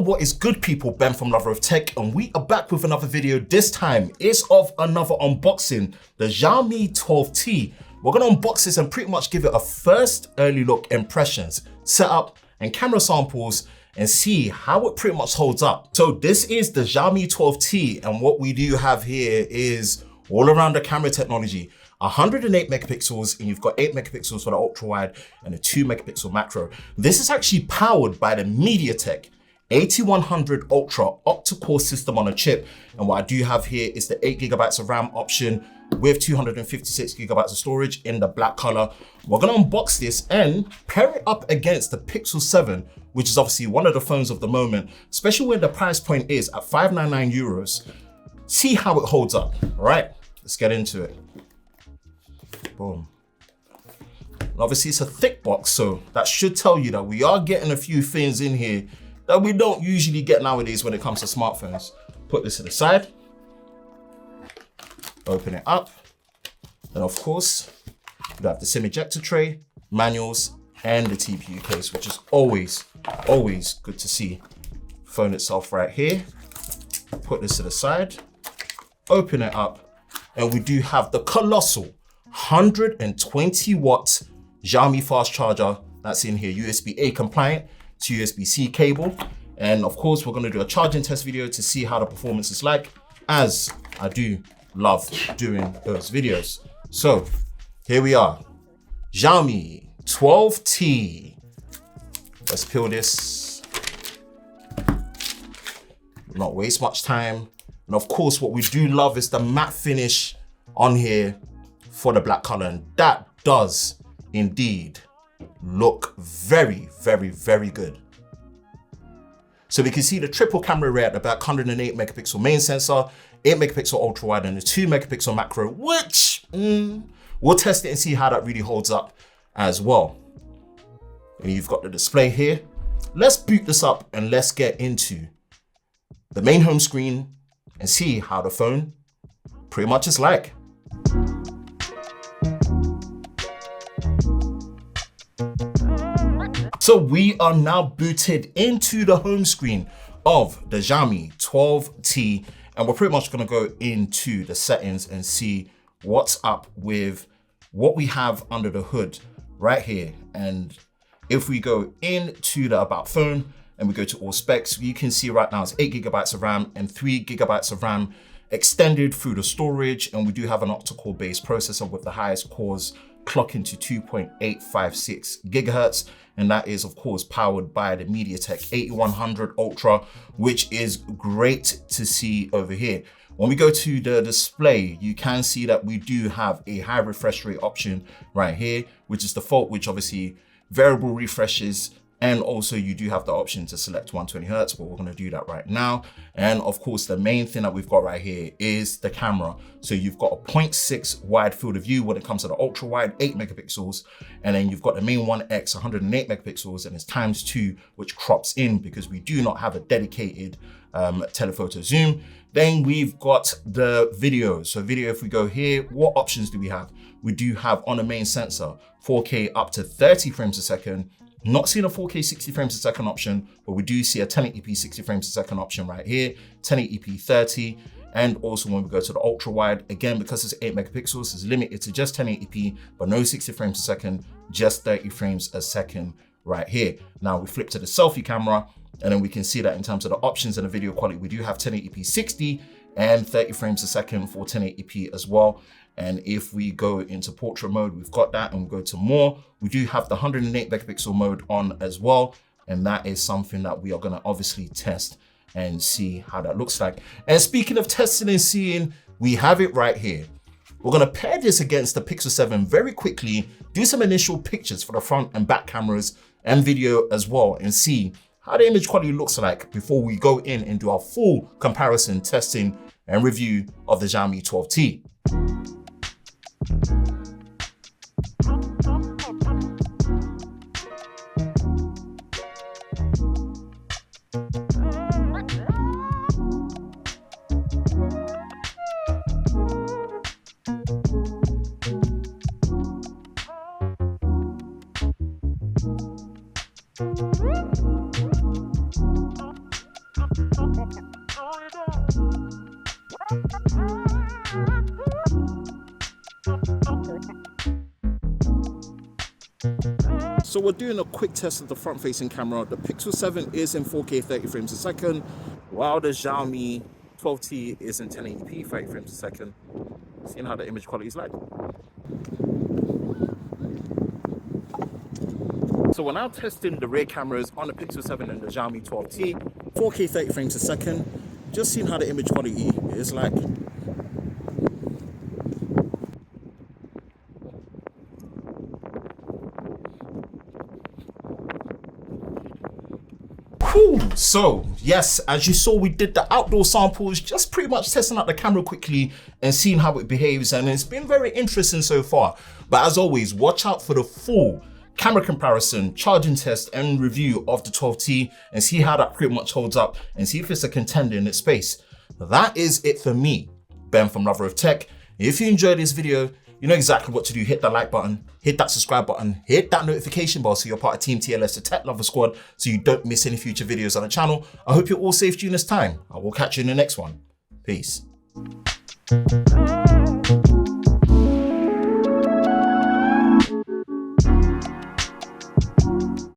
What is good, people? Ben from Lover of Tech, and we are back with another video. This time is of another unboxing, the Xiaomi 12T. We're gonna unbox this and pretty much give it a first early look impressions, setup and camera samples, and see how it pretty much holds up. So this is the Xiaomi 12T, and what we do have here is all around the camera technology. 108 megapixels, and you've got 8 megapixels for the ultra wide and a 2 megapixel macro. This is actually powered by the MediaTek 8100 Ultra octa-core system on a chip. And what I do have here is the 8 gigabytes of RAM option with 256 gigabytes of storage in the black color. We're gonna unbox this and pair it up against the Pixel 7, which is obviously one of the phones of the moment, especially when the price point is at 599 euros. See how it holds up. All right, let's get into it. Boom. And obviously it's a thick box, so that should tell you that we are getting a few things in here that we don't usually get nowadays when it comes to smartphones. Put this to the side, open it up, and of course, you have the SIM ejector tray, manuals, and the TPU case, which is always good to see. Phone itself right here, put this to the side, open it up, and we do have the colossal 120 watt Xiaomi fast charger that's in here, USB-A compliant to USB-C cable. And of course, we're gonna do a charging test video to see how the performance is like, as I do love doing those videos. So here we are, Xiaomi 12T. Let's peel this, not waste much time. And of course, what we do love is the matte finish on here for the black color, and that does indeed look very good. So we can see the triple camera array at the back, 108 megapixel main sensor, 8 megapixel ultra wide, and a 2 megapixel macro, which we'll test it and see how that really holds up as well. And you've got the display here. Let's boot this up and let's get into the main home screen and see how the phone pretty much is like. So we are now booted into the home screen of the Xiaomi 12T, and we're pretty much gonna go into the settings and see what's up with what we have under the hood right here. And if we go into the About phone and we go to all specs, you can see right now it's 8 gigabytes of RAM and 3 gigabytes of RAM extended through the storage. And we do have an octa-core based processor with the highest cores clocking to 2.856 gigahertz. And that is of course powered by the MediaTek 8100 Ultra, which is great to see over here. When we go to the display, you can see that we do have a high refresh rate option right here, which is default, which obviously variable refreshes. And also you do have the option to select 120 Hertz, but we're gonna do that right now. And of course, the main thing that we've got right here is the camera. So you've got a 0.6 wide field of view when it comes to the ultra wide, 8 megapixels. And then you've got the main 1X, 108 megapixels, and it's ×2, which crops in because we do not have a dedicated telephoto zoom. Then we've got the video. So video, if we go here, what options do we have? We do have on the main sensor, 4K up to 30 frames a second. Not seeing a 4K 60 frames a second option, but we do see a 1080p 60 frames a second option right here, 1080p 30. And also when we go to the ultra wide, again, because it's 8 megapixels, it's limited to just 1080p, but no 60 frames a second, just 30 frames a second right here. Now we flip to the selfie camera, and then we can see that in terms of the options and the video quality, we do have 1080p 60 and 30 frames a second for 1080p as well. And if we go into portrait mode, we've got that, and we go to more, we do have the 108 megapixel mode on as well. And that is something that we are gonna obviously test and see how that looks like. And speaking of testing and seeing, we have it right here. We're gonna pair this against the Pixel 7 very quickly, do some initial pictures for the front and back cameras and video as well, and see how the image quality looks like before we go in and do our full comparison, testing, and review of the Xiaomi 12T. So we're doing a quick test of the front-facing camera. The Pixel 7 is in 4K 30 frames a second, while the Xiaomi 12T is in 1080p 30 frames a second. Seeing how the image quality is like. So we're now testing the rear cameras on the Pixel 7 and the Xiaomi 12T, 4K 30 frames a second. Just seeing how the image quality is like. So yes, as you saw, we did the outdoor samples, just pretty much testing out the camera quickly and seeing how it behaves, and it's been very interesting so far. But as always, watch out for the full camera comparison, charging test and review of the 12T and see how that pretty much holds up and see if it's a contender in its space. That is it for me, Ben from Lover of Tech. If you enjoyed this video, you know exactly what to do. Hit that like button, hit that subscribe button, hit that notification bell so you're part of Team TLS, the Tech Lover Squad, so you don't miss any future videos on the channel. I hope you're all safe during this time. I will catch you in the next one. Peace.